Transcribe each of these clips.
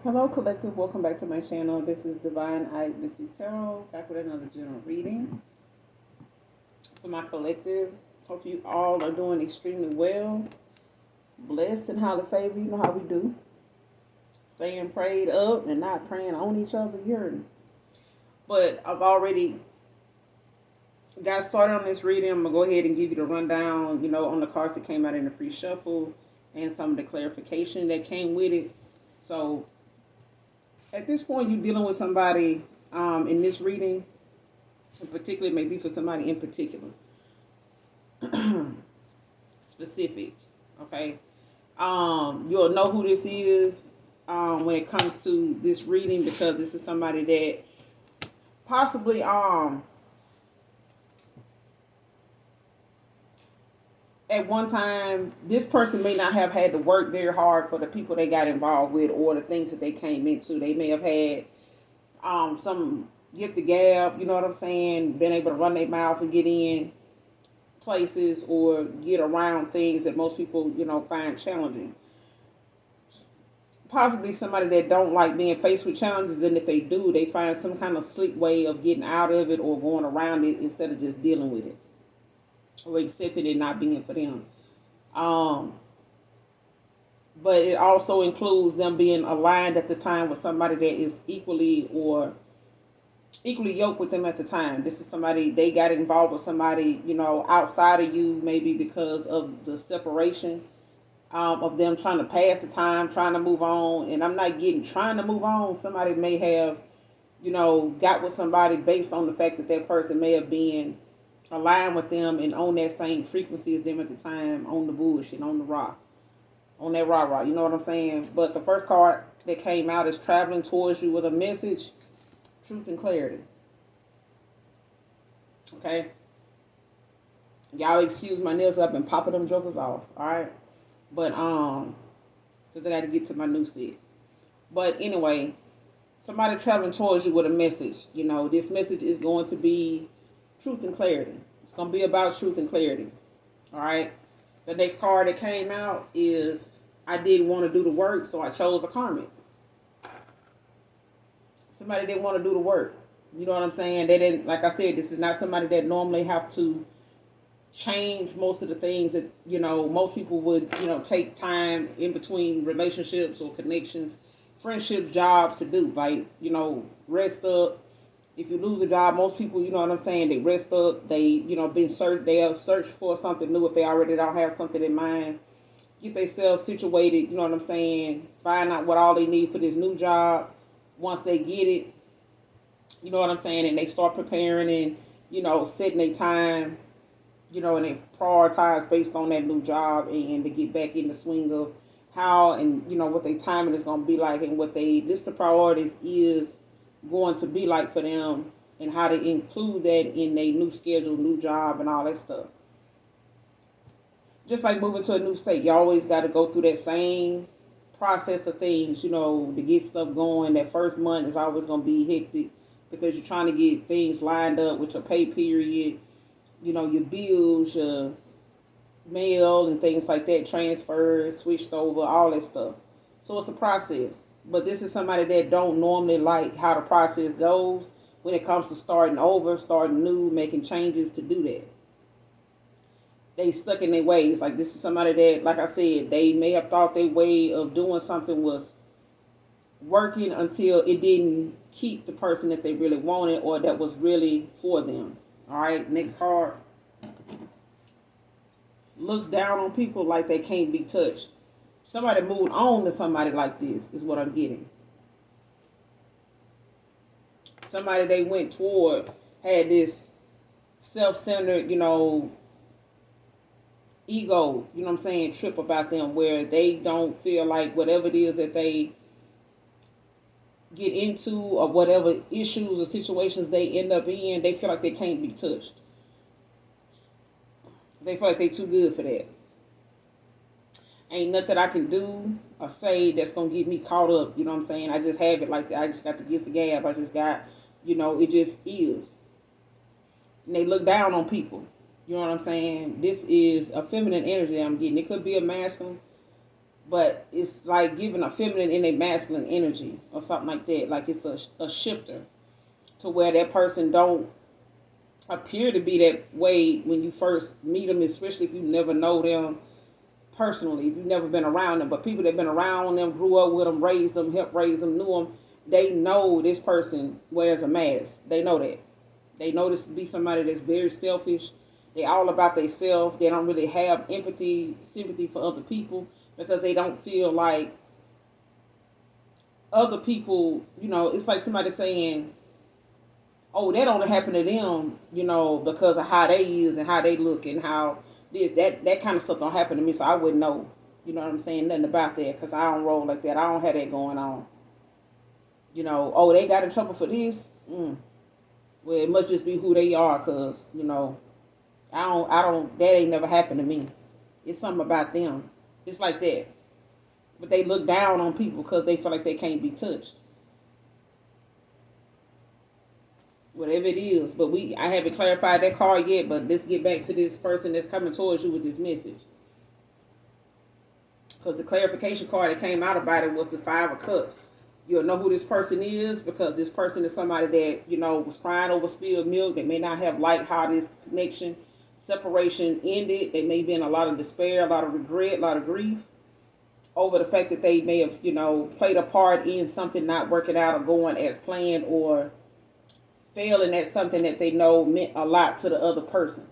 Hello, collective. Welcome back to my channel. This is Divine Eye Missy Tarot, back with another general reading for my collective. Hope you all are doing extremely well, blessed and highly favored. You know how we do. Staying prayed up and not praying on each other. You heard me. But I've already got started on this reading. I'm going to go ahead and give you the rundown, on the cards that came out in the free shuffle and some of the clarification that came with it. So at this point, you're dealing with somebody in this reading, in particular, maybe for somebody in particular, specific. Okay, you'll know who this is when it comes to this reading, because this is somebody that possibly at one time, this person may not have had to work very hard for the people they got involved with or the things that they came into. They may have had some get the gab, you know what I'm saying, been able to run their mouth and get in places or get around things that most people, find challenging. Possibly somebody that don't like being faced with challenges, and if they do, they find some kind of slick way of getting out of it or going around it instead of just dealing with it or accepting it not being for them. Um, but it also includes them being aligned at the time with somebody that is equally yoked with them at the time. This is somebody, they got involved with somebody, outside of you, maybe because of the separation of them trying to pass the time, trying to move on. And I'm not getting trying to move on. Somebody may have, got with somebody based on the fact that that person may have been aligned with them and on that same frequency as them at the time, on the bullshit, on the rock, on that rah-rah. You know what I'm saying? But the first card that came out is traveling towards you with a message, truth and clarity. Okay? Y'all excuse my nails, I've been popping them jokers off. Alright? But because I got to get to my new set. But anyway, somebody traveling towards you with a message. This message is going to be truth and clarity. It's going to be about truth and clarity. All right. The next card that came out is I didn't want to do the work, so I chose a karmic. Somebody didn't want to do the work. You know what I'm saying? They didn't, like I said, this is not somebody that normally have to change most of the things that, most people would, take time in between relationships or connections, friendships, jobs to do. Like, rest up. If you lose a job, most people, you know what I'm saying, they rest up. They, they'll search for something new if they already don't have something in mind. Get themselves situated, you know what I'm saying, find out what all they need for this new job. Once they get it, you know what I'm saying, and they start preparing and, setting their time, and they prioritize based on that new job and to get back in the swing of how and, what their timing is going to be like and what they, list of priorities is going to be like for them and how to include that in their new schedule, new job, and all that stuff. Just like moving to a new state, you always got to go through that same process of things, to get stuff going. That first month is always going to be hectic because you're trying to get things lined up with your pay period, your bills, your mail and things like that, transferred, switched over, all that stuff. So it's a process. But this is somebody that don't normally like how the process goes when it comes to starting over, starting new, making changes to do that. They stuck in their ways. Like, this is somebody that, like I said, they may have thought their way of doing something was working until it didn't keep the person that they really wanted or that was really for them. All right, next card. Looks down on people like they can't be touched. Somebody moved on to somebody like this is what I'm getting. Somebody they went toward had this self-centered, ego, trip about them where they don't feel like whatever it is that they get into or whatever issues or situations they end up in, they feel like they can't be touched. They feel like they too good for that. Ain't nothing I can do or say that's going to get me caught up. You know what I'm saying? I just have it like that. I just got to give the gab. I just got, it just is. And they look down on people. You know what I'm saying? This is a feminine energy I'm getting. It could be a masculine. but it's like giving a feminine and a masculine energy or something like that. Like it's a shifter to where that person don't appear to be that way when you first meet them, especially if you never know them personally, if you've never been around them. But people that have been around them, grew up with them, raised them, helped raise them, knew them, they know this person wears a mask. They know that. They know this to be somebody that's very selfish. They all about themselves. They don't really have empathy, sympathy for other people because they don't feel like other people, it's like somebody saying, oh, that only happened to them, because of how they is and how they look and how that kind of stuff don't happen to me, so I wouldn't know. You know what I'm saying? Nothing about that because I don't roll like that. I don't have that going on. Oh, they got in trouble for this. Well, it must just be who they are, cause I don't. That ain't never happened to me. It's something about them. It's like that. But they look down on people because they feel like they can't be touched. Whatever it is, but I haven't clarified that card yet, but let's get back to this person that's coming towards you with this message. Because the clarification card that came out about it was the Five of Cups. You'll know who this person is because this person is somebody that, was crying over spilled milk. They may not have liked how this connection, separation ended. They may be in a lot of despair, a lot of regret, a lot of grief over the fact that they may have, played a part in something not working out or going as planned or failing at something that they know meant a lot to the other person.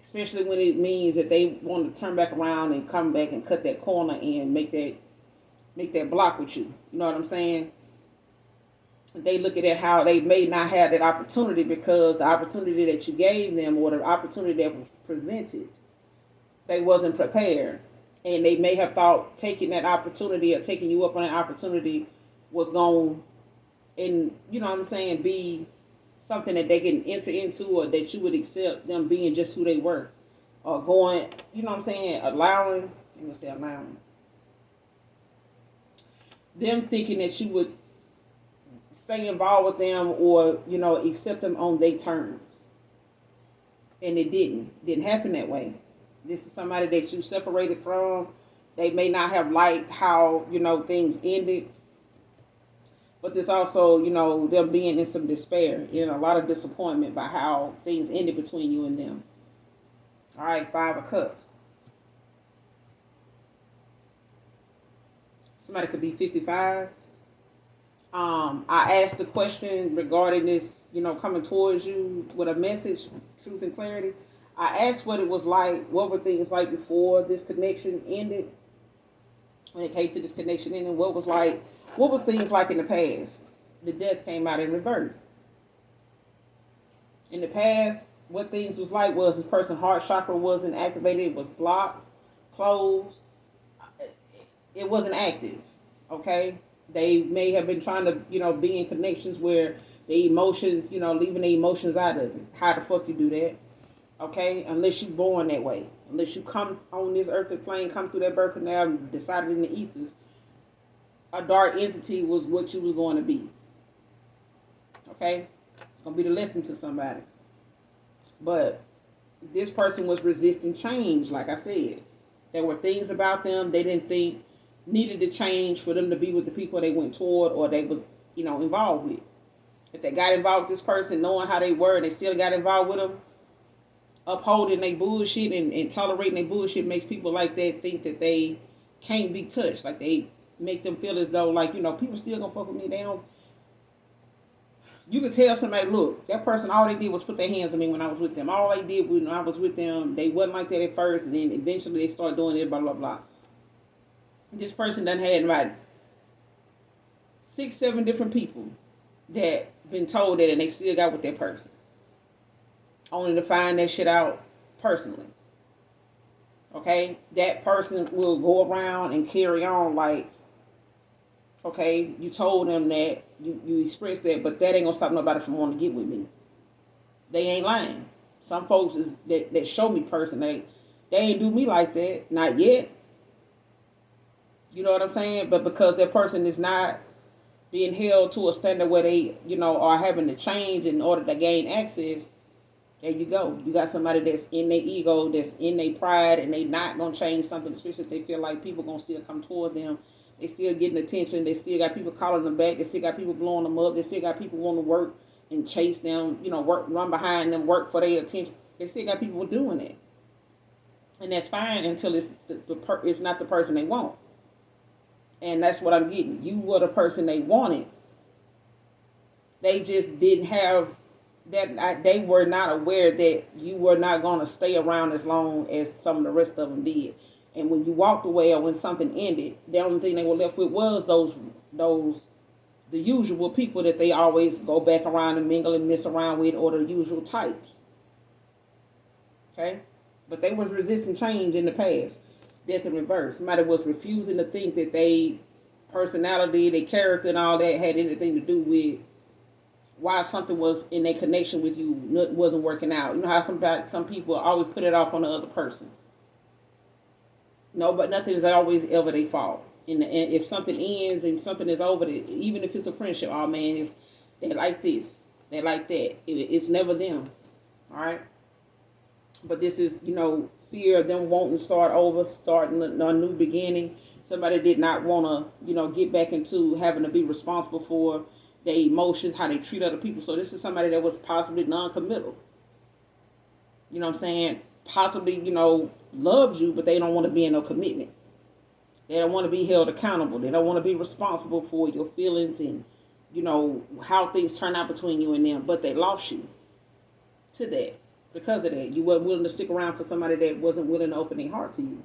Especially when it means that they want to turn back around and come back and cut that corner and make that block with you. You know what I'm saying? They look at how they may not have that opportunity because the opportunity that you gave them or the opportunity that was presented, they wasn't prepared. And they may have thought taking that opportunity or taking you up on that opportunity was going and be something that they can enter into or that you would accept them being just who they were or going, allowing them thinking that you would stay involved with them or, accept them on their terms. And it didn't happen that way. This is somebody that you separated from. They may not have liked how, things ended. But there's also, them being in some despair, a lot of disappointment by how things ended between you and them. All right, Five of Cups. Somebody could be 55. I asked a question regarding this, coming towards you with a message, truth and clarity. I asked what it was like, what were things like before this connection ended, when it came to this connection ending, what was things like in the past? The death came out in reverse. In the past, what things was like was this person's heart chakra wasn't activated. It was blocked, closed. It wasn't active, okay? They may have been trying to, be in connections where the emotions, leaving the emotions out of it. How the fuck you do that? Okay? Unless you're born that way. Unless you come on this earthly plane, come through that birth canal, and decided in the ethers, a dark entity was what you was going to be. Okay? It's going to be the lesson to somebody. But this person was resisting change, like I said. There were things about them they didn't think needed to change for them to be with the people they went toward or they was, involved with. If they got involved with this person, knowing how they were, and they still got involved with them, upholding their bullshit and tolerating their bullshit makes people like that think that they can't be touched. Like they make them feel as though, like, people still gonna fuck with me. They don't. You could tell somebody, look, that person, all they did was put their hands on me when I was with them. All they did when I was with them, they wasn't like that at first, and then eventually they start doing it, blah, blah, blah. This person done had about 6, 7 different people that been told that, and they still got with that person. Only to find that shit out personally. Okay? That person will go around and carry on like, okay, you told them that, you expressed that, but that ain't gonna stop nobody from wanting to get with me. They ain't lying. Some folks is that show me person, they ain't do me like that, not yet. You know what I'm saying? But because that person is not being held to a standard where they, are having to change in order to gain access, There you go. You got somebody that's in their ego, that's in their pride, and they not gonna change something, especially if they feel like people gonna still come toward them. They still getting attention. They still got people calling them back. They still got people blowing them up. They still got people wanting to work and chase them. Work, run behind them, work for their attention. They still got people doing it, and that's fine until it's it's not the person they want. And that's what I'm getting. You were the person they wanted. They just didn't have that. They were not aware that you were not going to stay around as long as some of the rest of them did. And when you walked away or when something ended, the only thing they were left with was the usual people that they always go back around and mingle and mess around with, or the usual types. Okay? But they was resisting change in the past. Death in reverse. Somebody was refusing to think that they personality, their character and all that had anything to do with why something was in a connection with you wasn't working out. You know how some people always put it off on the other person. No, but nothing is always ever their fault. And if something ends and something is over, even if it's a friendship, oh man, they like this, they like that. It's never them. All right. But this is, fear of them wanting to start over, starting a new beginning. Somebody did not want to, get back into having to be responsible for their emotions, how they treat other people. So this is somebody that was possibly non-committal. You know what I'm saying? Possibly, loves you, but they don't want to be in no commitment. They don't want to be held accountable. They don't want to be responsible for your feelings and, how things turn out between you and them. But they lost you to that. Because of that, you weren't willing to stick around for somebody that wasn't willing to open their heart to you.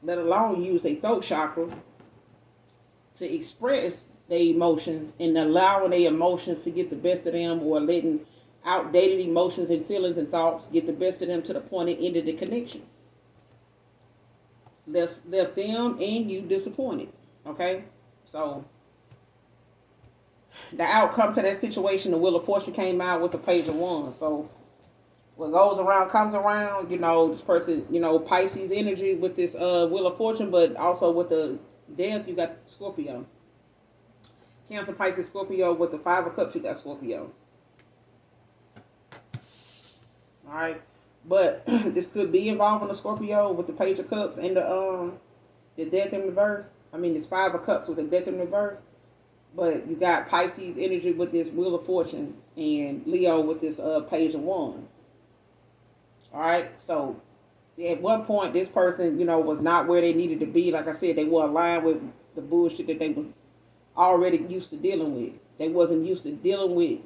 Let alone use a throat chakra to express their emotions and allowing their emotions to get the best of them, or letting outdated emotions and feelings and thoughts get the best of them to the point it ended the connection. Left them and you disappointed. Okay? So the outcome to that situation, the Wheel of Fortune came out with the Page of Wands. So what goes around comes around. This person, Pisces energy with this Wheel of Fortune, but also with the Death, you got Scorpio. Cancer, Pisces, Scorpio. With the Five of Cups, you got Scorpio. All right, but this could be involving the Scorpio with the Page of Cups and the Death in reverse. I mean, it's Five of Cups with the Death in reverse. But you got Pisces energy with this Wheel of Fortune, and Leo with this Page of Wands. All right, so at one point, this person, was not where they needed to be. Like I said, they were aligned with the bullshit that they was already used to dealing with. They wasn't used to dealing with,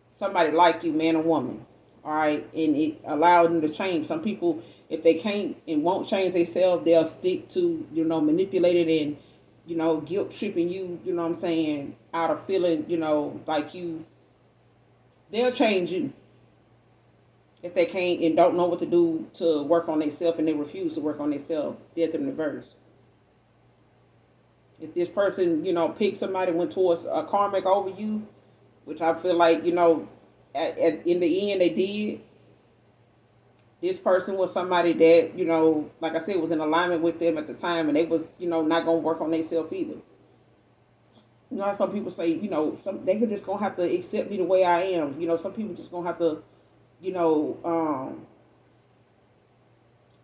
somebody like you, man or woman. All right, and it allowed them to change. Some people, if they can't and won't change themselves, they'll stick to, manipulated and, guilt tripping you, you know what I'm saying, out of feeling, like you. They'll change you. If they can't and don't know what to do to work on themselves, and they refuse to work on themselves, Death in reverse. If this person, picked somebody, went towards a karmic over you, which I feel like, in the end they did. This person was somebody that, like I said, was in alignment with them at the time, and they was, not going to work on themselves either. Some people say, they could just going to have to accept me the way I am. Some people just going to have to,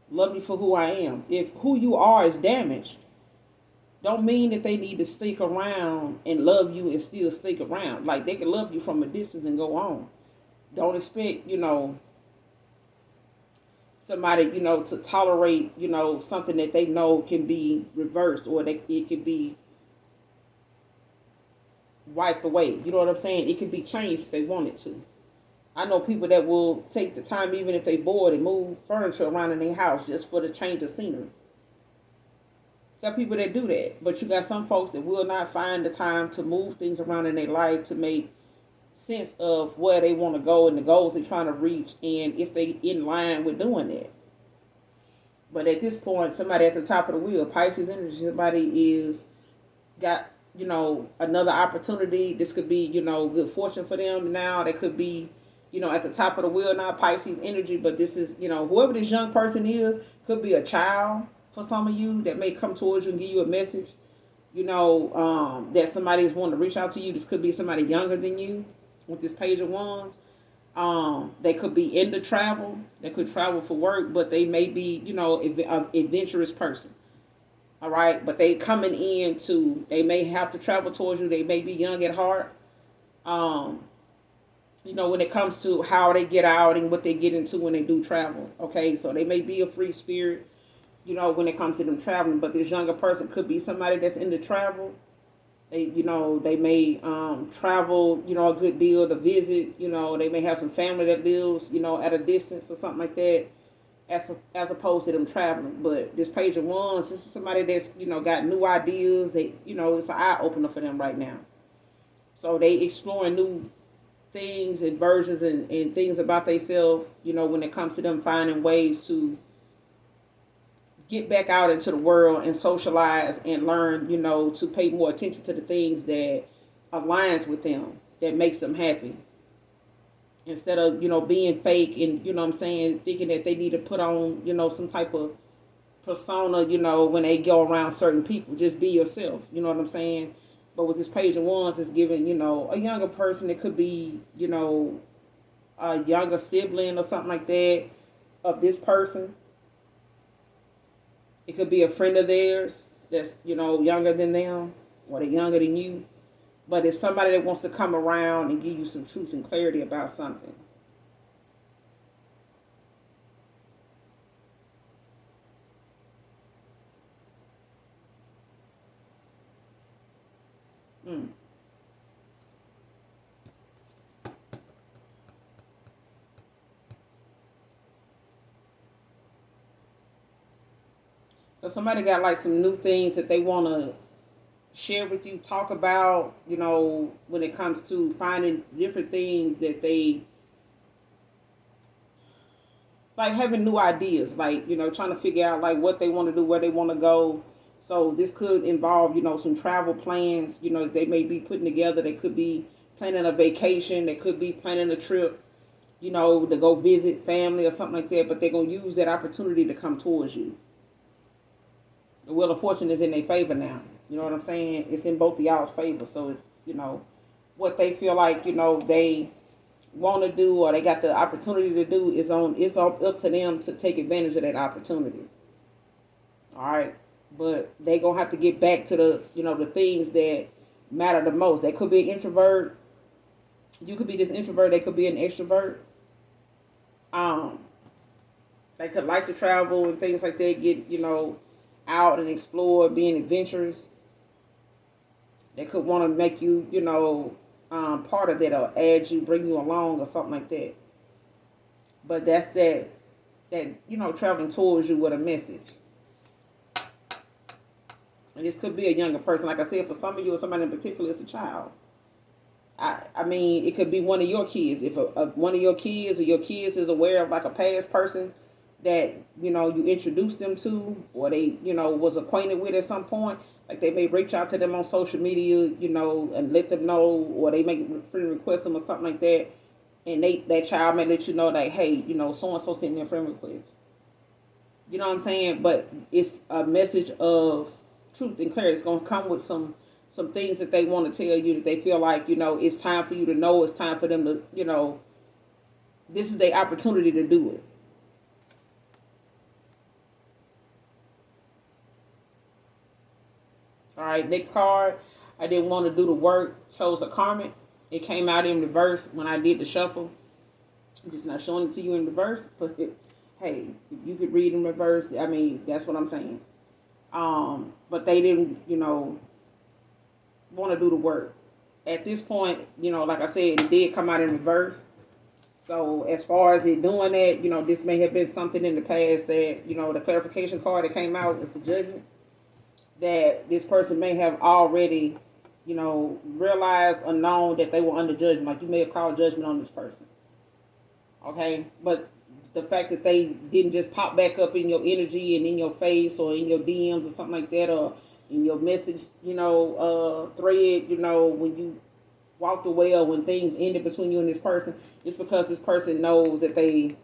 love me for who I am. If who you are is damaged, don't mean that they need to stick around and love you and still stick around. Like, they can love you from a distance and go on. Don't expect, somebody, to tolerate, something that they know can be reversed, or it can be wiped away. You know what I'm saying? It can be changed if they wanted to. I know people that will take the time, even if they bored, and move furniture around in their house just for the change of scenery. You got people that do that, but you got some folks that will not find the time to move things around in their life to make sense of where they want to go and the goals they're trying to reach, and if they in line with doing that. But at this point, somebody at the top of the wheel, Pisces energy, somebody is got, another opportunity. This could be, good fortune for them now. They could be, at the top of the wheel now, Pisces energy. But this is, whoever this young person is, could be a child for some of you that may come towards you and give you a message, that somebody is wanting to reach out to you. This could be somebody younger than you with this Page of Wands. They could be into travel. They could travel for work, but they may be, an adventurous person. All right, but they coming in to. They may have to travel towards you. They may be young at heart. Um, when it comes to how they get out and what they get into when they do travel. Okay, so they may be a free spirit. When it comes to them traveling, but this younger person could be somebody that's into travel. They may travel, a good deal to visit. They may have some family that lives, at a distance or something like that, as opposed to them traveling. But this Page of Wands, this is somebody that's, got new ideas. It's an eye opener for them right now. So they exploring new things and versions and things about themselves, when it comes to them finding ways to get back out into the world and socialize and learn, to pay more attention to the things that aligns with them, that makes them happy. Instead of, being fake and, what I'm saying, thinking that they need to put on, some type of persona, when they go around certain people. Just be yourself, you know what I'm saying? But with this Page of Wands, it's giving, a younger person. It could be, a younger sibling or something like that of this person. It could be a friend of theirs that's, younger than them, or they're younger than you. But it's somebody that wants to come around and give you some truth and clarity about something. Mm. So somebody got like some new things that they want to share with you, talk about, when it comes to finding different things that they like, having new ideas, like, trying to figure out like what they want to do, where they want to go. So this could involve, some travel plans, that they may be putting together. They could be planning a vacation. They could be planning a trip, to go visit family or something like that. But they're going to use that opportunity to come towards you. The Wheel of Fortune is in their favor now. You know what I'm saying? It's in both of y'all's favor. So it's, what they feel like, they want to do or they got the opportunity to do is on. It's up to them to take advantage of that opportunity. All right, but they gonna have to get back to the, the things that matter the most. They could be an introvert. You could be this introvert. They could be an extrovert. Um, they could like to travel and things like that. Get, out and explore, being adventurous. They could want to make you, part of that, or add you, bring you along, or something like that. But that's that traveling towards you with a message. And this could be a younger person. Like I said, for some of you or somebody in particular, it's a child. I mean, it could be one of your kids. If one of your kids or your kids is aware of like a past person that, you introduced them to, or they, was acquainted with at some point, like they may reach out to them on social media, and let them know, or they make friend request them or something like that. And that child may let you know that, hey, so-and-so sent me a friend request. You know what I'm saying? But it's a message of truth and clarity. It's going to come with some things that they want to tell you, that they feel like, it's time for you to know. It's time for them to, this is their opportunity to do it. All right, next card. I didn't want to do the work. Chose a karmic. It came out in reverse when I did the shuffle. I'm just not showing it to you in reverse, but hey, if you could read in reverse, I mean, that's what I'm saying. But they didn't, want to do the work. At this point, like I said, it did come out in reverse. So as far as it doing that, this may have been something in the past that, the clarification card that came out is the judgment, that this person may have already, realized or known that they were under judgment. Like you may have called judgment on this person. Okay? But the fact that they didn't just pop back up in your energy and in your face or in your DMs or something like that, or in your message, thread, when you walked away or when things ended between you and this person, it's because this person knows that they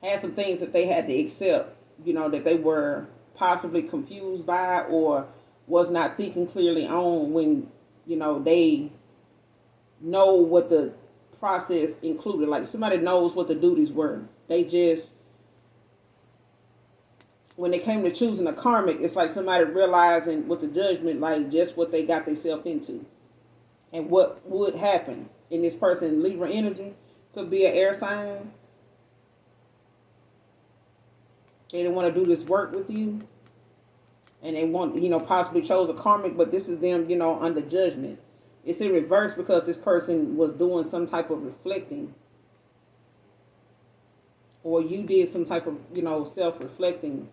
had some things that they had to accept, that they were possibly confused by or was not thinking clearly on when, they know what the process included. Like somebody knows what the duties were. They just, when they came to choosing a karmic, it's like somebody realizing with the judgment, like just what they got themselves into and what would happen. In this person, Libra energy, could be an air sign. They didn't want to do this work with you. And they want, possibly chose a karmic, but this is them, under judgment. It's in reverse because this person was doing some type of reflecting. Or you did some type of, self-reflecting,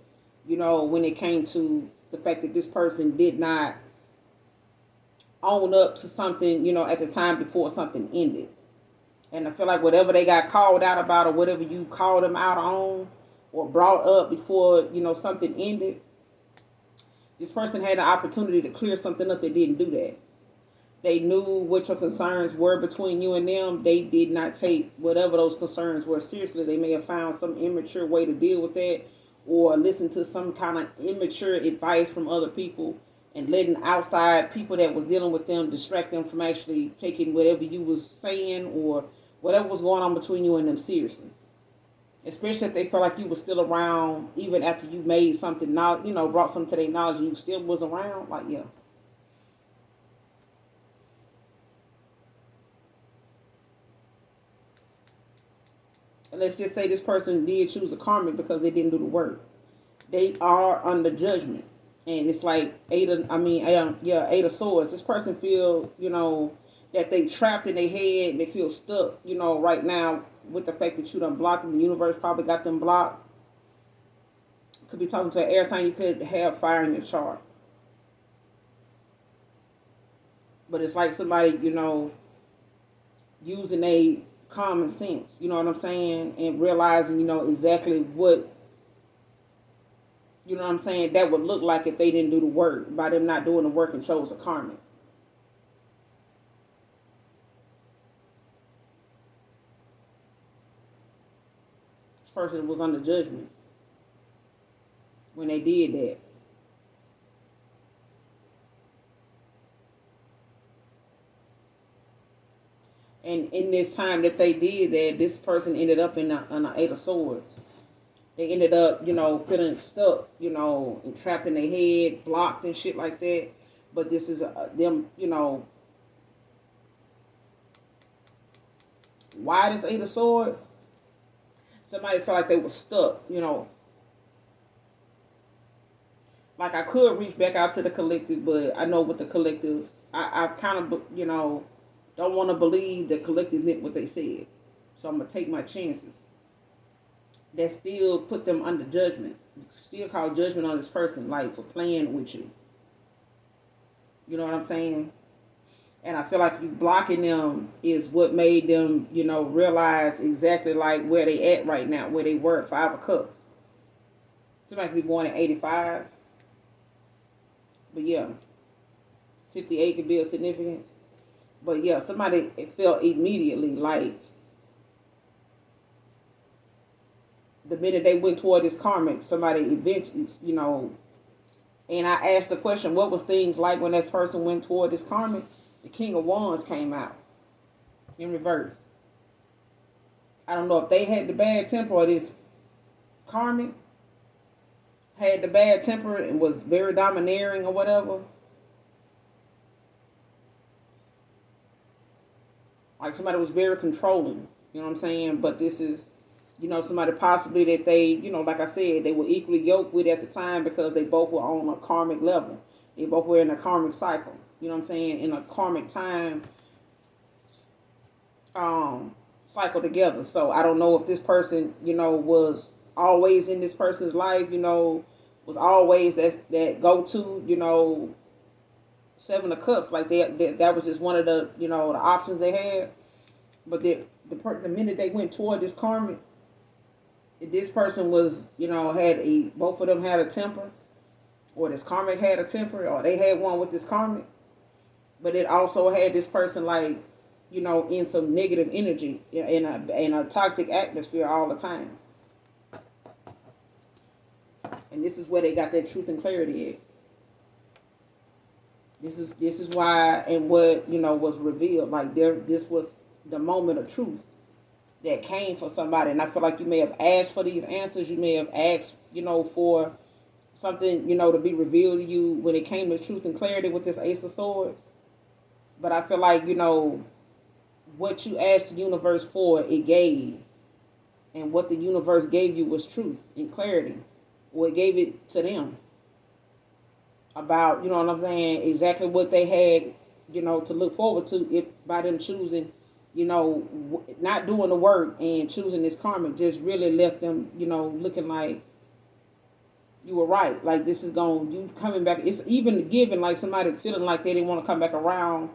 when it came to the fact that this person did not own up to something, at the time before something ended. And I feel like whatever they got called out about or whatever you called them out on or brought up before, something ended, this person had an opportunity to clear something up. They didn't do that. They knew what your concerns were between you and them. They did not take whatever those concerns were seriously. They may have found some immature way to deal with that or listen to some kind of immature advice from other people and letting outside people that was dealing with them distract them from actually taking whatever you was saying or whatever was going on between you and them seriously. Especially if they felt like you were still around even after you made something, brought something to their knowledge and you still was around. Like, yeah. And let's just say this person did choose a karmic because they didn't do the work. They are under judgment. And it's like eight of swords. This person feel, that they trapped in their head and they feel stuck, right now with the fact that you done blocked them. The universe probably got them blocked. Could be talking to an air sign. You could have fire in your chart. But it's like somebody, using a common sense, you know what I'm saying? And realizing, exactly what, that would look like if they didn't do the work, by them not doing the work and chose a karmic. This person was under judgment when they did that. And in this time that they did that, this person ended up in an Eight of Swords. They ended up, feeling stuck, and trapped in their head, blocked and shit like that. But this is them, why this Eight of Swords? Somebody felt like they were stuck, Like I could reach back out to the collective, but I know with the collective, I kind of, don't want to believe the collective meant what they said. So I'm going to take my chances. That still put them under judgment. You still call judgment on this person, like for playing with you. You know what I'm saying? And I feel like you blocking them is what made them, realize exactly like where they at right now, where they were at 5 of Cups. Somebody could be born in 85. But yeah, 58 could be of significance. But yeah, somebody felt immediately like the minute they went toward this karmic, somebody eventually, and I asked the question, what was things like when that person went toward this karmic? The King of Wands came out in reverse. I don't know if they had the bad temper or this karmic had the bad temper and was very domineering or whatever. Like somebody was very controlling, you know what I'm saying? But this is, somebody possibly that they, like I said, they were equally yoked with at the time because they both were on a karmic level. They both were in a karmic cycle, you know what I'm saying? In a karmic time cycle together. So I don't know if this person, was always in this person's life, was always that go-to, 7 of Cups, like that was just one of the, the options they had. But the minute they went toward this karmic, this person was, both of them had a temper, or this karmic had a temper, or they had one with this karmic. But it also had this person like, in some negative energy, in a toxic atmosphere all the time. And this is where they got their truth and clarity at. This is why and what was revealed. Like this was the moment of truth that came for somebody. And I feel like you may have asked for these answers. You may have asked, for something, to be revealed to you when it came to truth and clarity with this Ace of Swords. But I feel like, what you asked the universe for, it gave. And what the universe gave you was truth and clarity. Or it gave it to them. About, what I'm saying, exactly what they had, to look forward to if by them choosing, not doing the work and choosing this karmic just really left them, looking like you were right. Like this is you coming back. It's even given like somebody feeling like they didn't want to come back around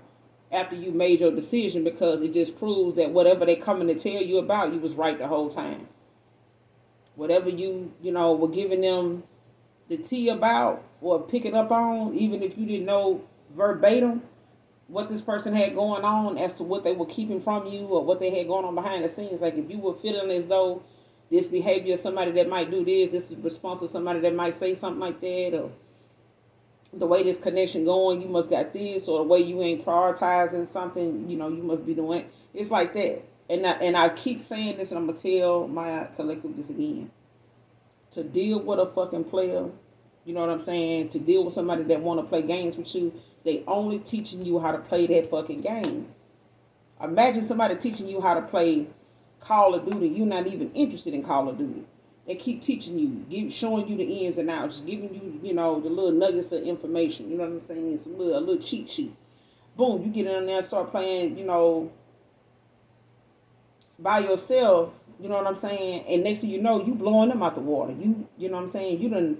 after you made your decision, because it just proves that whatever they coming to tell you about, you was right the whole time. Whatever you, were giving them the tea about or picking up on, even if you didn't know verbatim what this person had going on as to what they were keeping from you or what they had going on behind the scenes. Like if you were feeling as though this behavior of somebody that might do this is response to somebody that might say something like that, or the way this connection going, you must got this, or the way you ain't prioritizing something, you must be doing it. It's like that. And I keep saying this, and I'm going to tell my collective this again. To deal with a fucking player, you know what I'm saying? To deal with somebody that want to play games with you, they only teaching you how to play that fucking game. Imagine somebody teaching you how to play Call of Duty. You're not even interested in Call of Duty. They keep teaching you, showing you the ins and outs, giving you, the little nuggets of information. You know what I'm saying? It's a little cheat sheet. Boom, you get in there and start playing, by yourself. You know what I'm saying? And next thing you know, you blowing them out the water. You know what I'm saying? You done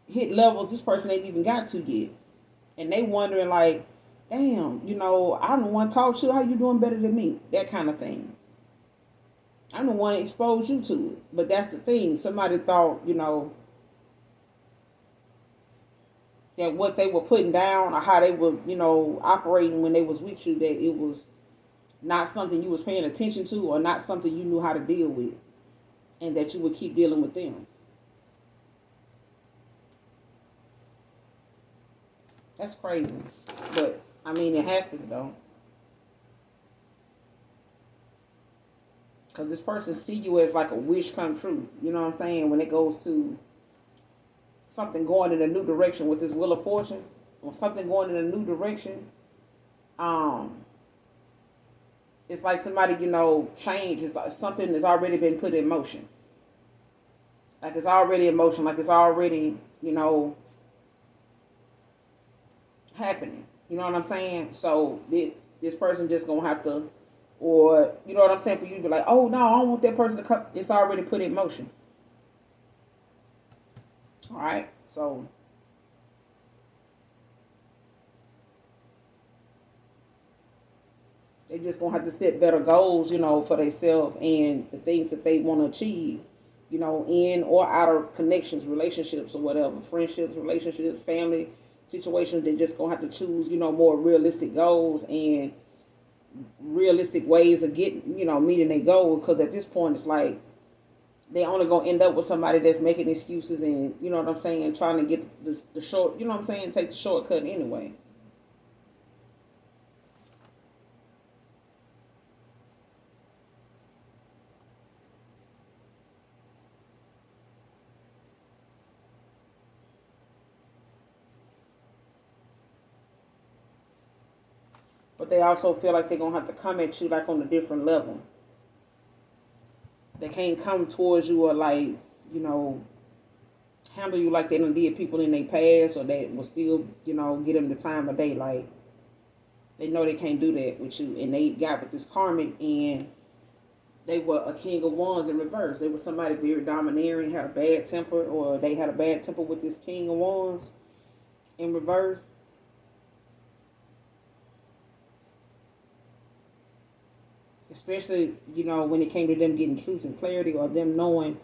hit levels this person ain't even got to yet. And they wondering like, damn, I'm the one taught you, how you doing better than me? That kind of thing. I'm the one exposed you to it. But that's the thing. Somebody thought, that what they were putting down or how they were, operating when they was with you, that it was not something you was paying attention to or not something you knew how to deal with. And that you would keep dealing with them. That's crazy. But, I mean, it happens, though. Because this person see you as like a wish come true. You know what I'm saying? When it goes to something going in a new direction with this Wheel of Fortune, or something going in a new direction, it's like somebody, change. It's like something that's already been put in motion. Like it's already in motion. Like it's already, happening. You know what I'm saying? So this person just gonna have to, or you know what I'm saying, for you to be like, oh no, I don't want that person to come. It's already put in motion. All right, so they just gonna have to set better goals, for themselves and the things that they want to achieve, in or out of connections, relationships, or whatever, friendships, relationships, family situations. They just gonna have to choose, more realistic goals and realistic ways of getting, meeting their goal. Because at this point, it's like they only gonna end up with somebody that's making excuses and, you know what I'm saying, trying to get the short, you know what I'm saying, take the shortcut anyway. But they also feel like they're gonna have to come at you like on a different level. They can't come towards you or like, handle you like they done did people in their past, or that will still, get them the time of day. Like they know they can't do that with you, and they got with this karmic, and they were a king of wands in reverse. They were somebody very domineering, had a bad temper, or they had a bad temper with this king of wands in reverse. Especially, when it came to them getting truth and clarity, or them knowing,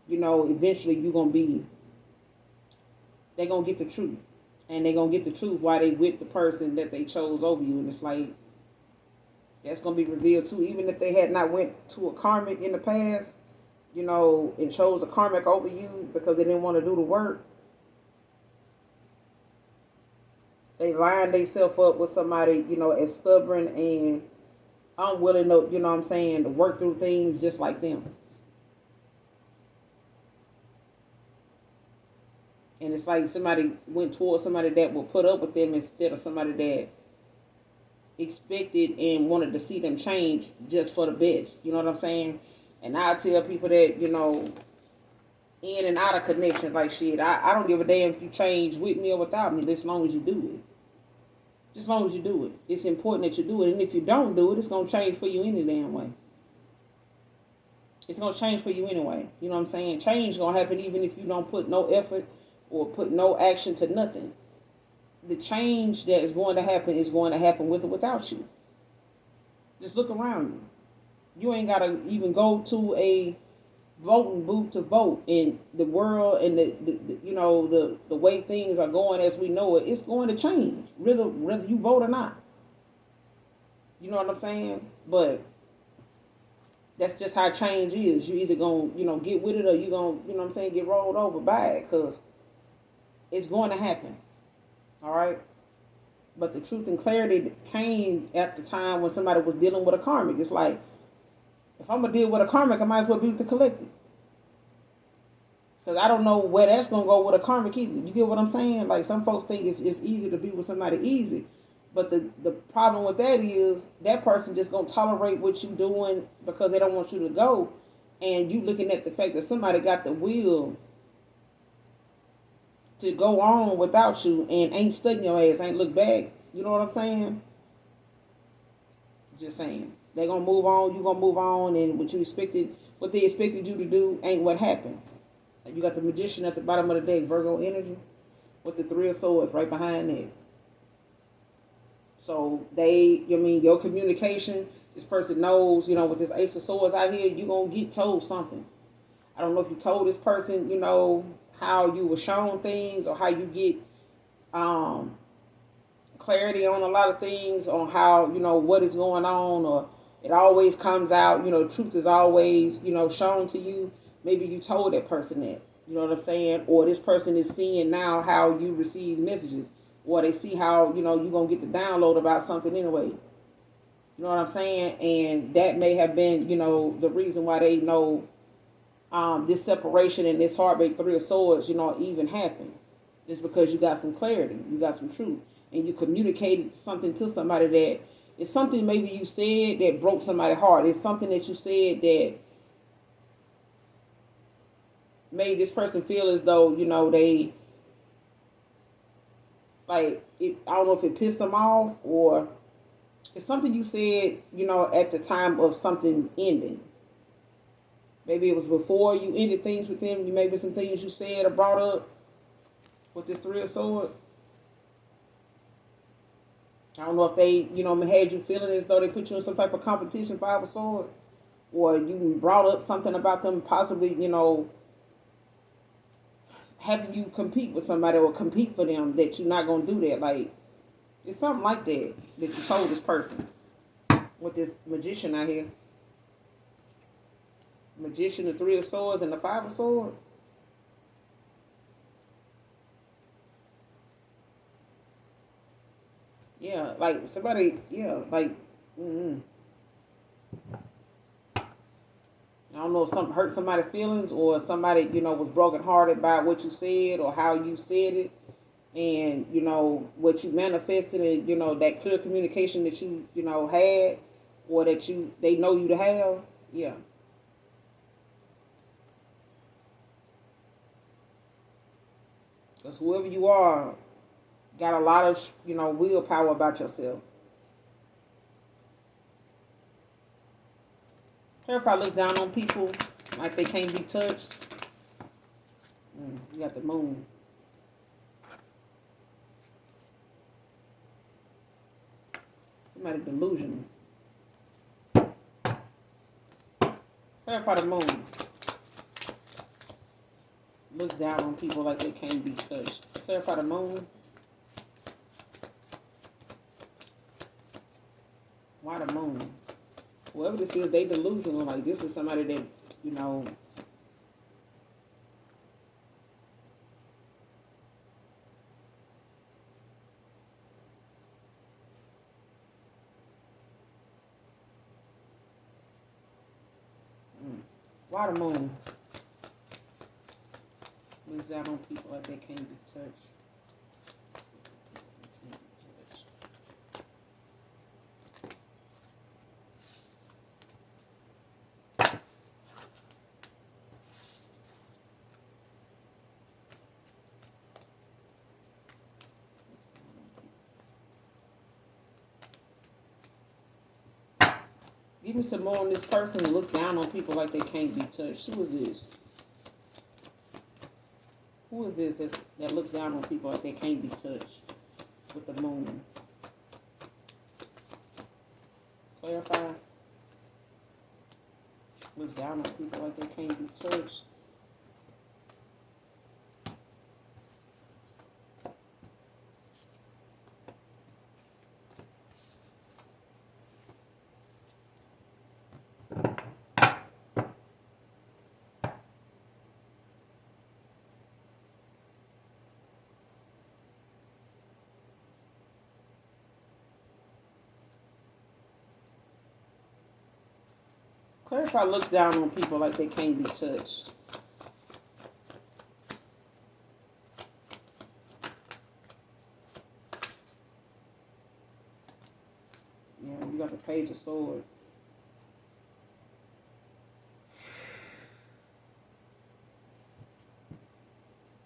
eventually they're going to get the truth. And they're going to get the truth while they with the person that they chose over you. And it's like, that's going to be revealed too. Even if they had not went to a karmic in the past, and chose a karmic over you because they didn't want to do the work, they lined themselves up with somebody, as stubborn and unwilling to, you know what I'm saying, to work through things just like them. And it's like somebody went towards somebody that will put up with them instead of somebody that expected and wanted to see them change just for the best. You know what I'm saying? And I tell people that, you know, in and out of connection, like shit, I don't give a damn if you change with me or without me, as long as you do it. Just as long as you do it. It's important that you do it. And if you don't do it, it's going to change for you any damn way. It's going to change for you anyway. You know what I'm saying? Change going to happen even if you don't put no effort or put no action to nothing. The change that is going to happen with or without you. Just look around you. You ain't got to even go to a voting booth to vote. In the world and the you know, the way things are going as we know it, it's going to change whether you vote or not. You know what I'm saying? But that's just how change is. You either gonna, you know, get with it, or you gonna, you know what I'm saying, get rolled over by it, because it's going to happen. All right. But the truth and clarity came at the time when somebody was dealing with a karmic. It's like, if I'm gonna deal with a karmic, I might as well be with the collective. Because I don't know where that's going to go with a karmic either. You get what I'm saying? Like, some folks think it's easy to be with somebody easy. But the problem with that is that person just going to tolerate what you doing because they don't want you to go. And you looking at the fact that somebody got the will to go on without you and ain't studying your ass, ain't look back. You know what I'm saying? Just saying. They going to move on, you going to move on, and what they expected you to do ain't what happened. You got the Magician at the bottom of the deck, Virgo energy, with the Three of Swords right behind it. So your communication, this person knows, you know, with this Ace of Swords out here, you're going to get told something. I don't know if you told this person, you know, how you were shown things, or how you get clarity on a lot of things, on how, you know, what is going on, or it always comes out, you know, truth is always, you know, shown to you. Maybe you told that person that, you know what I'm saying? Or this person is seeing now how you receive messages, or they see how, you know, you're going to get the download about something anyway. You know what I'm saying? And that may have been, you know, the reason why they know this separation and this heartbreak, Three of Swords, you know, even happened. It's because you got some clarity, you got some truth, and you communicated something to somebody that it's something maybe you said that broke somebody's heart. It's something that you said that made this person feel as though, you know, they, like, I don't know if it pissed them off, or it's something you said, you know, at the time of something ending. Maybe it was before you ended things with them. Maybe some things you said or brought up with this Three of Swords. I don't know if they, you know, had you feeling as though they put you in some type of competition, Five of Swords, or you brought up something about them possibly, you know, having you compete with somebody or compete for them, that you're not going to do that. Like, it's something like that you told this person with this Magician out here. Magician, the Three of Swords, and the Five of Swords. Yeah, like somebody, yeah, like, I don't know if something hurt somebody's feelings, or somebody, you know, was brokenhearted by what you said or how you said it, and, you know, what you manifested, and, you know, that clear communication that you know, had, or that they know you to have. Yeah. Because whoever you are got a lot of, you know, willpower about yourself. Clarify looks down on people like they can't be touched. You got the Moon. Somebody delusional. Clarify the Moon. Looks down on people like they can't be touched. Clarify the Moon. Why the Moon? Whoever this is, they delusional. Like, this is somebody that, you know, Why the moon? Looks down on people like they can't be touched. Give me some more on this person who looks down on people like they can't be touched. Who is this? Who is this that looks down on people like they can't be touched with the moon? Clarify. Looks down on people like they can't be touched. Clarify looks down on people like they can't be touched. Yeah, you got the Page of Swords.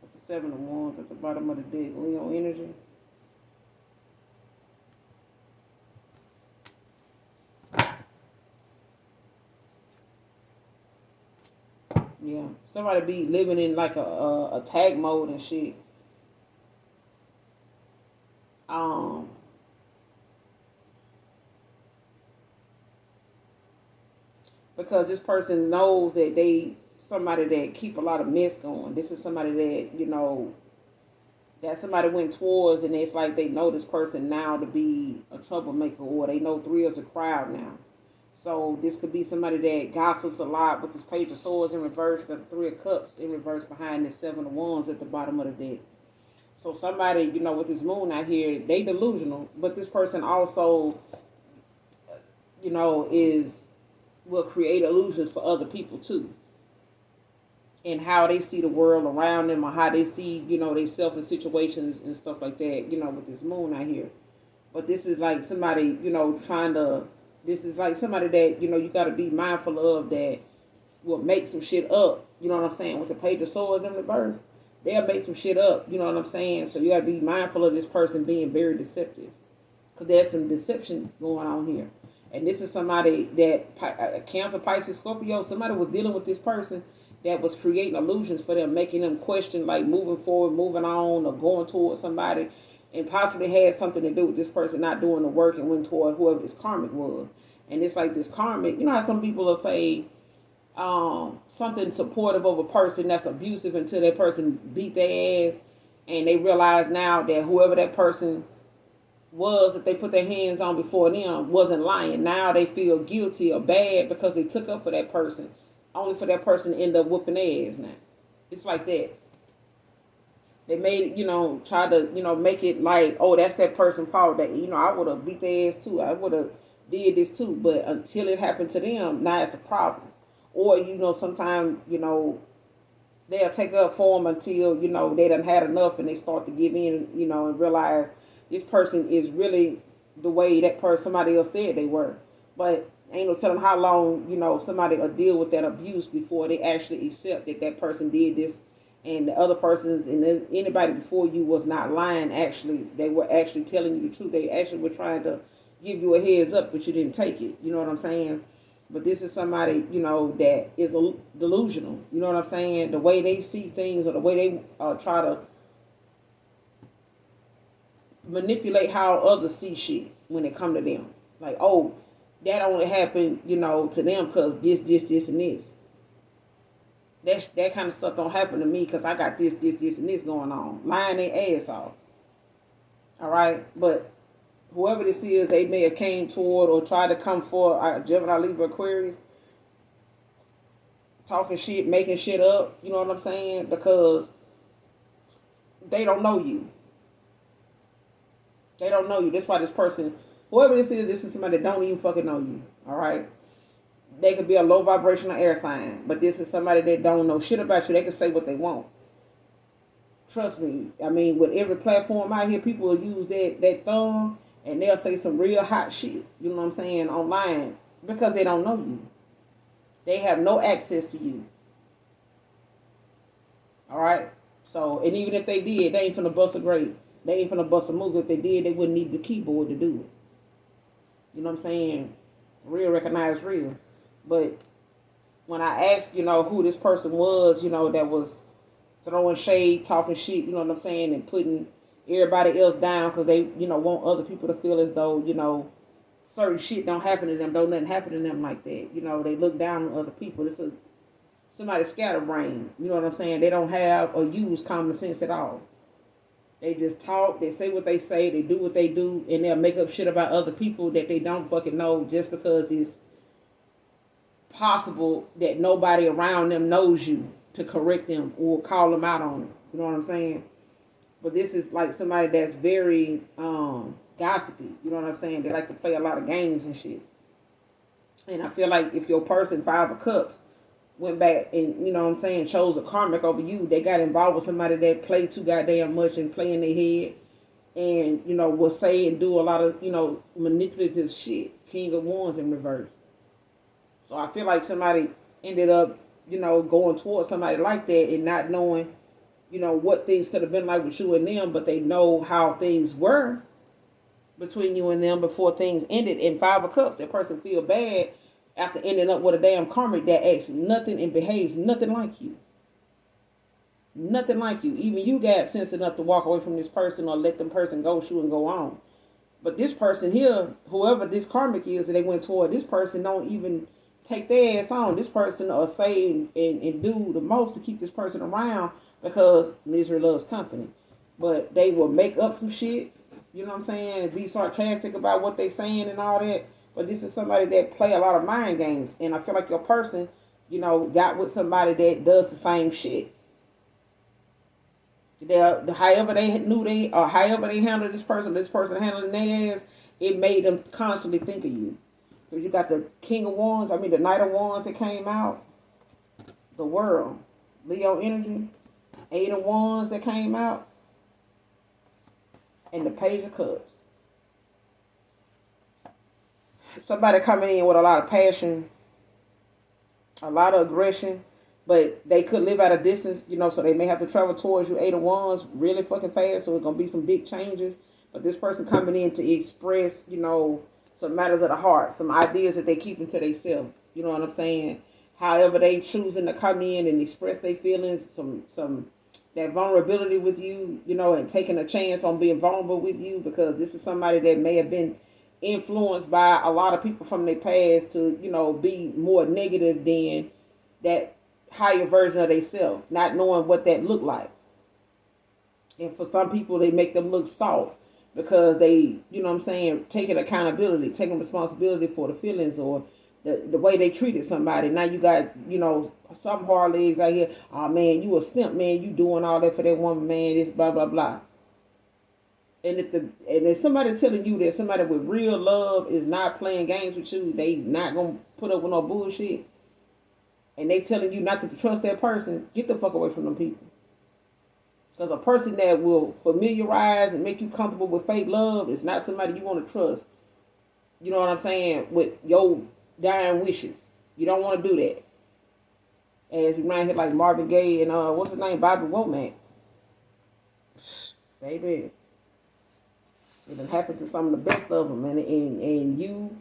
With the Seven of Wands at the bottom of the deck. Leo energy. Yeah, somebody be living in like a tag mode and shit. Because this person knows that they somebody that keep a lot of mess going. This is somebody that that somebody went towards, and it's like they know this person now to be a troublemaker, or they know three is a crowd now. So this could be somebody that gossips a lot with this Page of Swords in reverse, got the Three of Cups in reverse behind this Seven of Wands at the bottom of the deck. So somebody, with this moon out here, they delusional, but this person also, will create illusions for other people too. And how they see the world around them, or how they see, they self in situations and stuff like that, with this moon out here. But this is like somebody, this is like somebody that, you got to be mindful of, that will make some shit up. You know what I'm saying? With the Page of Swords in reverse, they'll make some shit up. You know what I'm saying? So you got to be mindful of this person being very deceptive. Because there's some deception going on here. And this is somebody that, Cancer, Pisces, Scorpio, somebody was dealing with this person that was creating illusions for them, making them question, like, moving forward, moving on, or going towards somebody, and possibly had something to do with this person not doing the work and went toward whoever this karmic was. And it's like this karmic, how some people will say something supportive of a person that's abusive until that person beat their ass, and they realize now that whoever that person was that they put their hands on before them wasn't lying. Now they feel guilty or bad because they took up for that person, only for that person to end up whooping their ass now. It's like that. They made it, try to, make it like, oh, that's that person's fault. That, I would have beat their ass too. I would have did this too. But until it happened to them, now it's a problem. Or, sometimes, they'll take up for them until, they done had enough, and they start to give in, and realize this person is really the way that person, somebody else said they were. But ain't no telling how long, somebody will deal with that abuse before they actually accept that that person did this, and the other persons and anybody before you was not lying. Actually, they were actually telling you the truth. They actually were trying to give you a heads up, but you didn't take it. You know what I'm saying? But this is somebody, that is delusional. You know what I'm saying? The way they see things, or the way they try to manipulate how others see shit when it come to them. Like, oh, that only happened, to them because this, and this. That kind of stuff don't happen to me because I got this, and this going on. Lying their ass off. All right? But whoever this is, they may have came toward or tried to come for Gemini, Libra, Aquarius, talking shit, making shit up. You know what I'm saying? Because they don't know you. They don't know you. That's why this person, whoever this is somebody that don't even fucking know you. All right? They could be a low vibrational air sign, but this is somebody that don't know shit about you. They can say what they want. Trust me. I mean, with every platform out here, people will use that thumb and they'll say some real hot shit. You know what I'm saying? Online because they don't know you. They have no access to you. All right. So, and even if they did, they ain't finna bust a grape. They ain't finna bust a move. If they did, they wouldn't need the keyboard to do it. You know what I'm saying? Real recognize real. But when I asked, who this person was, that was throwing shade, talking shit, you know what I'm saying, and putting everybody else down because they, want other people to feel as though, certain shit don't happen to them, don't nothing happen to them like that. They look down on other people. It's somebody scatterbrained. You know what I'm saying? They don't have or use common sense at all. They just talk, they say what they say, they do what they do, and they'll make up shit about other people that they don't fucking know just because it's possible that nobody around them knows you to correct them or call them out on it. You know what I'm saying? But this is like somebody that's very gossipy. You know what I'm saying? They like to play a lot of games and shit. And I feel like if your person, Five of Cups, went back and, chose a karmic over you, they got involved with somebody that played too goddamn much and play in their head and, will say and do a lot of, manipulative shit. King of Wands in reverse. So I feel like somebody ended up, going towards somebody like that and not knowing, what things could have been like with you and them, but they know how things were between you and them before things ended. In Five of Cups, that person feel bad after ending up with a damn karmic that acts nothing and behaves nothing like you. Nothing like you. Even you got sense enough to walk away from this person or let them person go shoot and go on. But this person here, whoever this karmic is that they went toward, this person don't even take their ass on. This person or say and do the most to keep this person around because misery loves company. But they will make up some shit, you know what I'm saying, be sarcastic about what they saying and all that. But this is somebody that play a lot of mind games. And I feel like your person, got with somebody that does the same shit. However they knew they, or however they handled this person handling their ass, it made them constantly think of you. Because you got the King of Wands, the Knight of Wands that came out. The World. Leo energy. Eight of Wands that came out. And the Page of Cups. Somebody coming in with a lot of passion, a lot of aggression, but they could live at a distance, so they may have to travel towards you. Eight of Wands really fucking fast, so it's going to be some big changes. But this person coming in to express, some matters of the heart, some ideas that they keep into themselves. You know what I'm saying? However they choosing to come in and express their feelings, some that vulnerability with you, and taking a chance on being vulnerable with you, because this is somebody that may have been influenced by a lot of people from their past to, be more negative than that higher version of themselves, not knowing what that looked like. And for some people, they make them look soft because they, taking accountability, taking responsibility for the feelings or the way they treated somebody. Now you got, some hard legs out here. Oh man, you a simp, man. You doing all that for that woman, man. This blah blah blah. And if somebody telling you that somebody with real love is not playing games with you, they not gonna put up with no bullshit, and they telling you not to trust that person, get the fuck away from them people. Because a person that will familiarize and make you comfortable with fake love is not somebody you want to trust. You know what I'm saying? With your dying wishes. You don't want to do that. As we right here like Marvin Gaye and what's his name? Bobby Womack. Baby. It done happened to some of the best of them. And you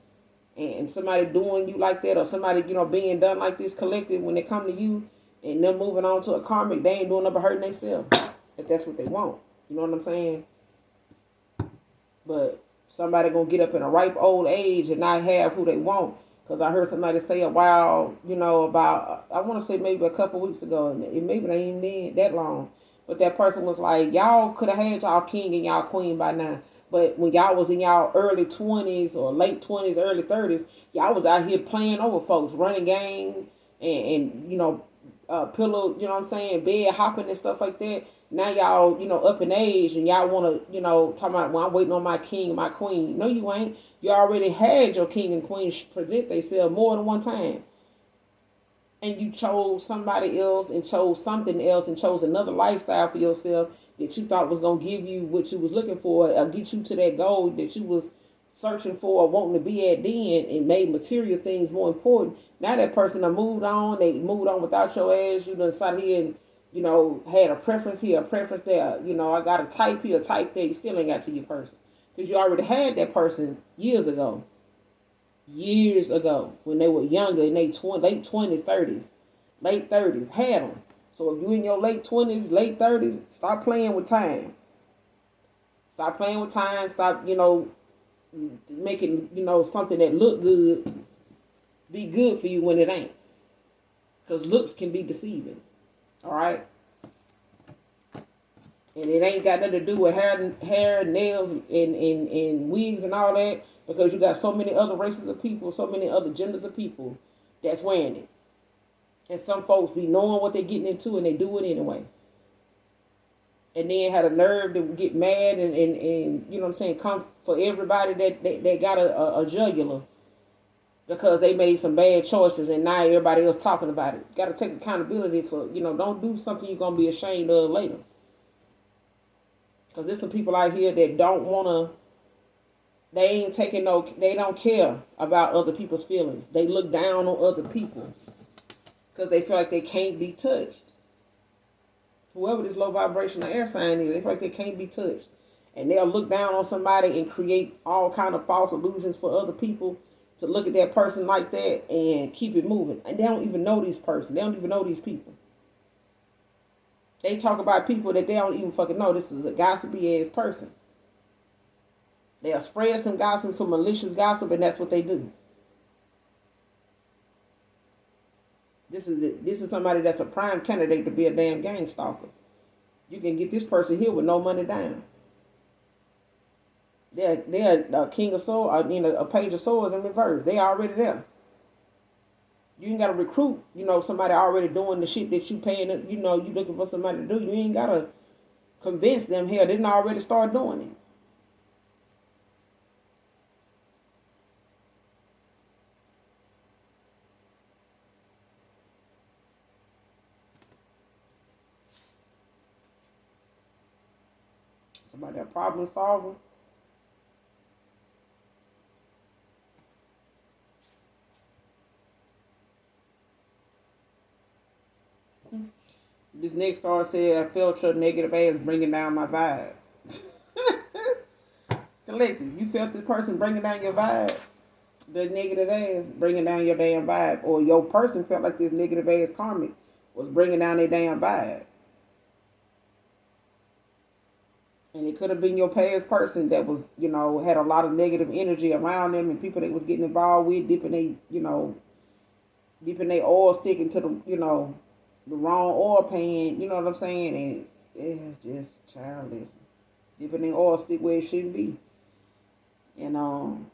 and somebody doing you like that, or somebody, being done like this collective when they come to you and them moving on to a karmic, they ain't doing nothing but hurting themselves. If that's what they want. You know what I'm saying? But somebody gonna get up in a ripe old age and not have who they want. Because I heard somebody say a while, about, I want to say maybe a couple weeks ago, and it maybe they ain't been that long. But that person was like, y'all could have had y'all king and y'all queen by now. But when y'all was in y'all early 20s or late 20s, early 30s, y'all was out here playing over folks, running game and pillow, bed hopping and stuff like that. Now y'all, up in age, and y'all want to, talk about, well, I'm waiting on my king and my queen. No, you ain't. You already had your king and queen present themselves more than one time. And you chose somebody else and chose something else and chose another lifestyle for yourself that you thought was going to give you what you was looking for or get you to that goal that you was searching for or wanting to be at then, and made material things more important. Now that person done moved on. They moved on without your ass. You done sat here and, had a preference here, a preference there. I got a type here, a type there. You still ain't got to your person. Because you already had that person years ago. Years ago, when they were younger, in their late 20s, 30s, late 30s, had them. So if you in your late 20s, late 30s, stop playing with time. Stop playing with time. Stop, making, something that look good be good for you when it ain't. Because looks can be deceiving. All right? And it ain't got nothing to do with hair, nails, and wigs and all that. Because you got so many other races of people, so many other genders of people that's wearing it. And some folks be knowing what they're getting into and they do it anyway. And then had a nerve to get mad and you know what I'm saying, come for everybody that got a jugular because they made some bad choices and now everybody else talking about it. Got to take accountability for, don't do something you're going to be ashamed of later. Because there's some people out here that don't want to, they don't care about other people's feelings. They look down on other people because they feel like they can't be touched. Whoever this low vibrational air sign is, they feel like they can't be touched. And they'll look down on somebody and create all kind of false illusions for other people to look at that person like that and keep it moving. And they don't even know this person. They don't even know these people. They talk about people that they don't even fucking know. This is a gossipy ass person. They'll spread some gossip, some malicious gossip, and that's what they do. This is somebody that's a prime candidate to be a damn gang stalker. You can get this person here with no money down. They're a king of swords, a page of swords in reverse. They already there. You ain't got to recruit, somebody already doing the shit that you paying, you looking for somebody to do. You ain't got to convince them, hell, they didn't already start doing it. Somebody that problem solver. This next card said, I felt your negative ass bringing down my vibe. Collective, you felt this person bringing down your vibe? The negative ass bringing down your damn vibe. Or your person felt like this negative ass karmic was bringing down their damn vibe. And it could have been your past person that was, had a lot of negative energy around them and people they was getting involved with, dipping their oil stick into the, the wrong oil pan, you know what I'm saying? And it's just childish. Dipping their oil stick where it shouldn't be. And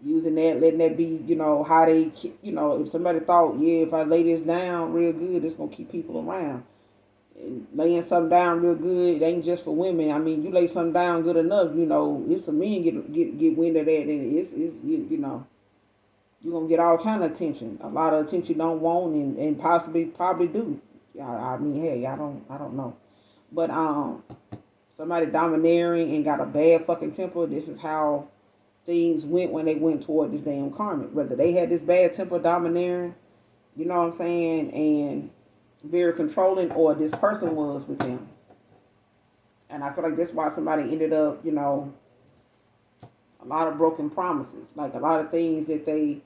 using that, letting that be, how they, if somebody thought, yeah, if I lay this down real good, it's going to keep people around. And laying something down real good, it ain't just for women. I mean, you lay something down good enough, it's some men get wind of that, and it's you're going to get all kind of attention. A lot of attention you don't want and probably do. I mean, hey, I don't know. But somebody domineering and got a bad fucking temper, this is how things went when they went toward this damn karmic. Whether they had this bad temper, domineering, you know what I'm saying, and very controlling, or this person was with them. And I feel like that's why somebody ended up, a lot of broken promises. Like a lot of things that they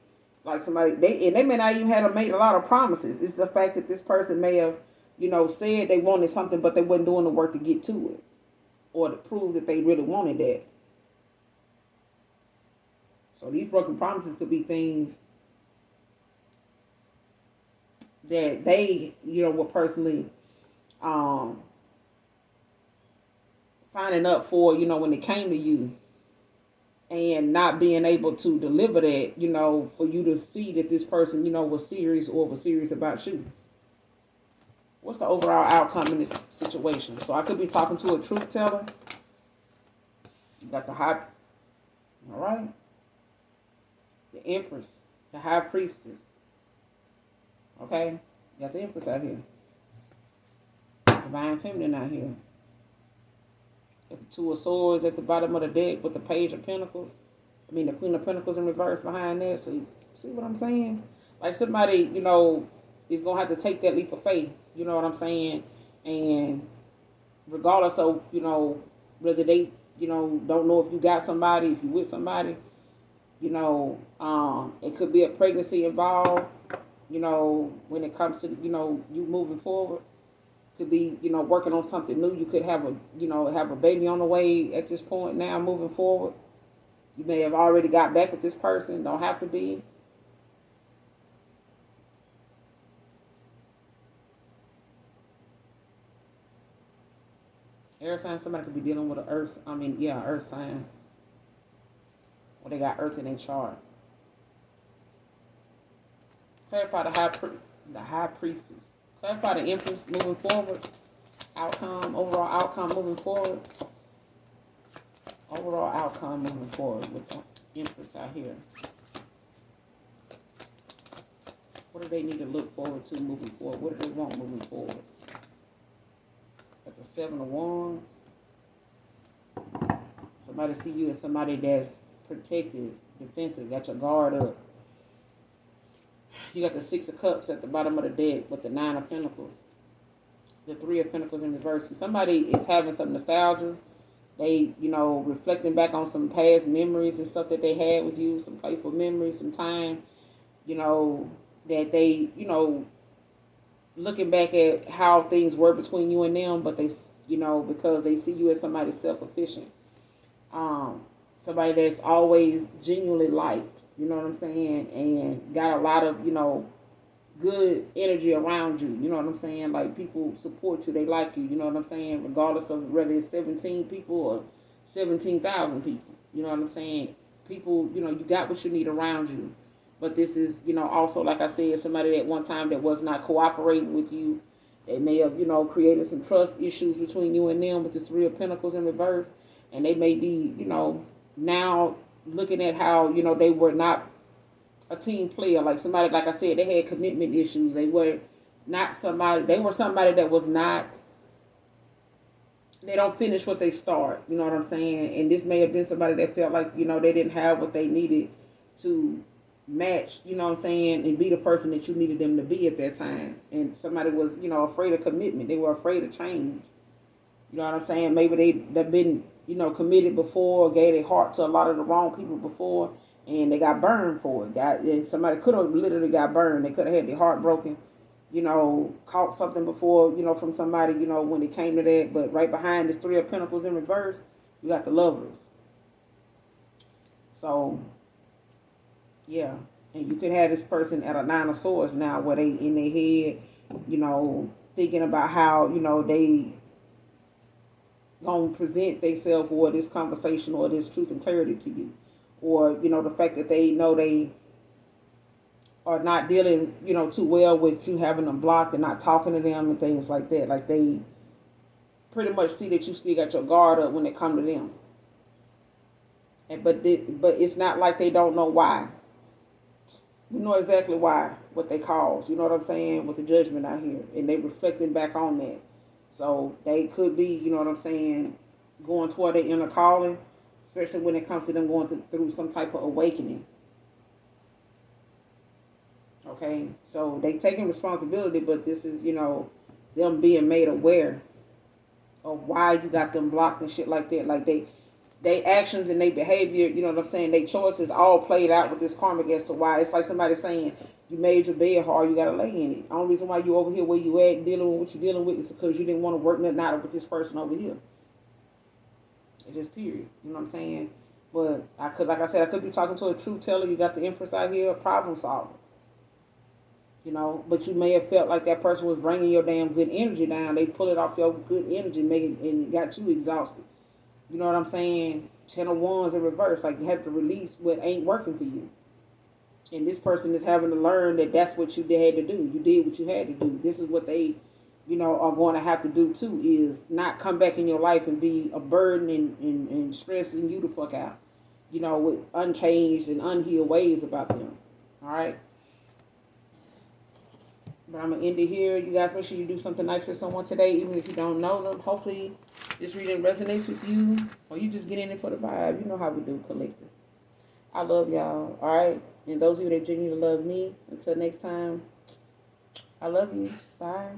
may not even have made a lot of promises. It's the fact that this person may have, said they wanted something, but they wasn't doing the work to get to it. Or to prove that they really wanted that. So these broken promises could be things that they, were personally signing up for, when it came to you, and not being able to deliver that, for you to see that this person, was serious or was serious about you. What's the overall outcome in this situation? So I could be talking to a truth teller. You got the high, all right? The Empress, the High Priestess. Okay? You got the Empress out here. Divine Feminine out here. Got the Two of Swords at the bottom of the deck with the Page of Pentacles. I mean, the Queen of Pentacles in reverse behind that. So, you see what I'm saying? Like somebody, you know, is going to have to take that leap of faith. You know what I'm saying? And regardless of, you know, whether they, you know, don't know if you got somebody, if you with somebody, you know, it could be a pregnancy involved, you know, when it comes to, you know, you moving forward. Could be, you know, working on something new. You could have a, you know, have a baby on the way at this point now moving forward. You may have already got back with this person. Don't have to be. Air sign, somebody could be dealing with an earth, earth sign. Or they got earth in their chart. Clarify the high priestess. Clarify the Empress moving forward. Overall outcome moving forward. Overall outcome moving forward with the Empress out here. What do they need to look forward to moving forward? What do they want moving forward? Got the Seven of Wands. Somebody see you as somebody that's protected, defensive, got your guard up. You got the Six of Cups at the bottom of the deck with the Nine of Pentacles. The Three of Pentacles in reverse. Somebody is having some nostalgia. They, you know, reflecting back on some past memories and stuff that they had with you, some playful memories, some time, you know, that they, you know, looking back at how things were between you and them, but they, you know, because they see you as somebody self-efficient. Somebody that's always genuinely liked, you know what I'm saying, and got a lot of, you know, good energy around you, you know what I'm saying, like people support you, they like you, you know what I'm saying, regardless of whether it's 17 people or 17,000 people, you know what I'm saying, people, you know, you got what you need around you, but this is, you know, also, like I said, somebody at one time that was not cooperating with you, they may have, you know, created some trust issues between you and them with the Three of Pentacles in reverse, and they may be, you know, now looking at how, you know, they were not a team player, like somebody, like I said, they had commitment issues. They were not somebody, they were somebody that was not, they don't finish what they start, you know what I'm saying? And this may have been somebody that felt like, you know, they didn't have what they needed to match, you know what I'm saying, and be the person that you needed them to be at that time. And somebody was, you know, afraid of commitment. They were afraid of change. You know what I'm saying? Maybe they've been, you know, committed before, gave their heart to a lot of the wrong people before, and they got burned for it. Somebody could have literally got burned. They could have had their heart broken, you know, caught something before, you know, from somebody, you know, when it came to that. But right behind this Three of Pentacles in reverse, you got the Lovers. So, yeah. And you could have this person at a Nine of Swords now where they in their head, you know, thinking about how, you know, they gonna present themselves or this conversation or this truth and clarity to you, or, you know, the fact that they know they are not dealing, you know, too well with you having them blocked and not talking to them and things like that. Like they pretty much see that you still got your guard up when it come to them. And but it's not like they don't know why. You know exactly why, what they cause. You know what I'm saying, with the Judgment out here, and they reflecting back on that. So they could be, you know what I'm saying, going toward their inner calling, especially when it comes to them going through some type of awakening. Okay, so they taking responsibility, but this is, you know, them being made aware of why you got them blocked and shit like that. Like they actions and they behavior, you know what I'm saying, they choices all played out with this karmic as to why. It's like somebody saying, you made your bed hard, you got to lay in it. The only reason why you over here where you at dealing with what you're dealing with is because you didn't want to work nothing out with this person over here. It's just period. You know what I'm saying? But I could, like I said, I could be talking to a truth teller. You got the Empress out here, a problem solver. You know, but you may have felt like that person was bringing your damn good energy down. They pull it off your good energy, and got you exhausted. You know what I'm saying? 10 of Wands in reverse. Like you have to release what ain't working for you. And this person is having to learn that that's what you had to do. You did what you had to do. This is what they are going to have to do too is not come back in your life and be a burden and stressing you the fuck out, with unchanged and unhealed ways about them. All right. But I'm going to end it here. You guys make sure you do something nice for someone today, even if you don't know them. Hopefully this reading resonates with you, or you just get in it for the vibe. You know how we do, collective. I love y'all. All right. And those of you that genuinely love me, until next time, I love you. Bye.